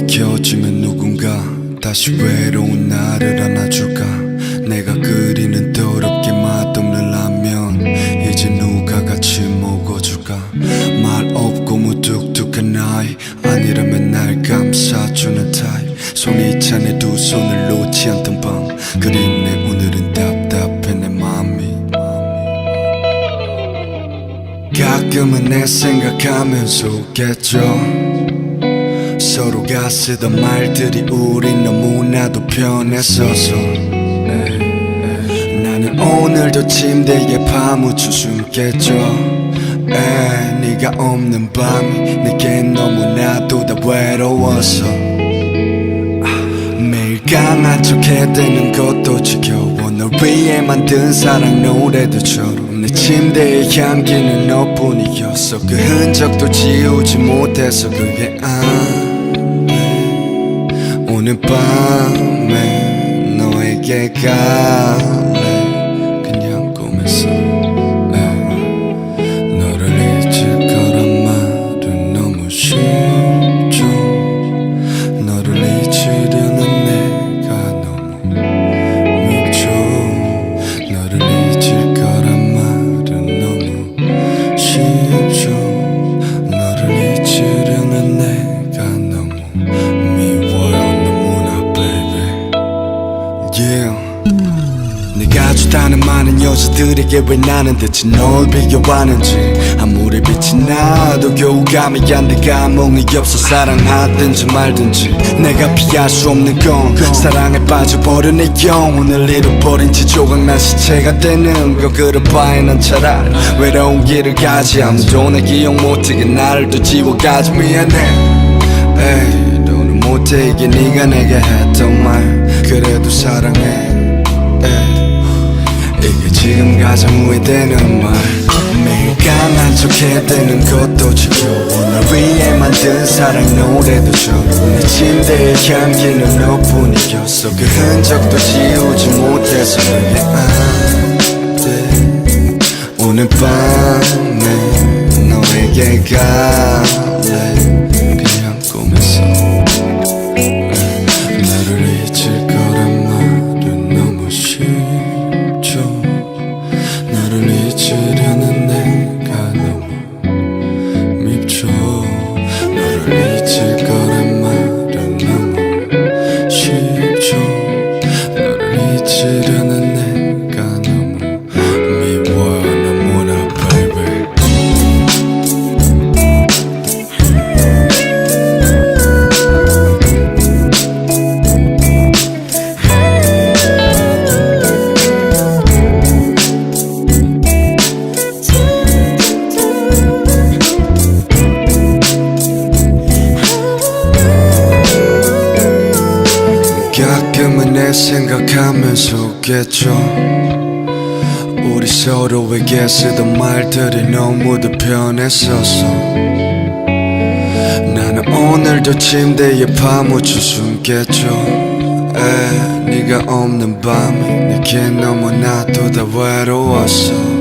켜지면 누군가 다시 외로운 나를 안아줄까. 내가 그리는 더럽게 맛없는 라면 이제 누가 같이 먹어줄까. 말 없고 무뚝뚝한 아이 아니라면 날 감싸주는 타입. 손이 차네 두 손을 놓지 않던 밤 그립네. 오늘은 답답해 내 맘이. 가끔은 내 생각하면서 웃겠죠. 서로가 쓰던 말들이 우린 너무나도 편했어서. 나는 오늘도 침대에 파묻혀 숨겠죠. 네가 없는 밤이 내겐 너무나도 다 외로워서. 매일 강한 척 해대는 것도 지겨워. 널 위해 만든 사랑 노래들처럼 내 침대의 향기는 너뿐이었어. 그 흔적도 지우지 못해서 그게 오늘 밤에 너에게 갈래. 그냥 꿈에서 너를 잊을 거란 말은 너무 쉽죠. 너를 잊으려는 내가 너무 밉죠. 너를 잊을 거란 말은 너무 쉽죠. 너를 잊으려는 내가 너무 네가 좋다는 많은 여자들에게 왜 나는 대체 널 비교하는지. 아무리 빛이 나도 겨우 감이 안 돼. 감흥이 없어. 사랑하든지 말든지 내가 피할 수 없는 건 사랑에 빠져버린 내 영혼을 잃어버린 채 조각난 시체가 되는 거. 그럴 바엔 난 차라리 외로운 길을 가지. 아무도 내 기억 못하게 나를 또 지워가지. 미안해 에이 너는 못해 이게 네가 내게 했던 말. 그래도 사랑해 이게 지금 가장 후회되는 말. 매일 강한 척 해대는 것도 지겨워. 널 위해 만든 사랑 노래들처럼 내 침대의 향기는 너뿐이었어. 그 흔적도 지우지 못해서 그게 안돼. 오늘 밤에 너에게 갈래. 그냥 꿈에서 너를 잊을 거란 말은 너무 쉽죠. 너를 잊으려는 내가 너무 밉죠. 너를 잊을 거란 말은 너무 쉽죠. 너를 잊으려는 내가 너무 미워요 너무나 baby. 가끔은 내 생각하면서 웃겠죠. 우리 서로에게 쓰던 말들이 너무도 편했었어. 나는 오늘도 침대에 파묻혀 숨겠죠. 네가 없는 밤이 내겐 너무나도 다 외로웠어.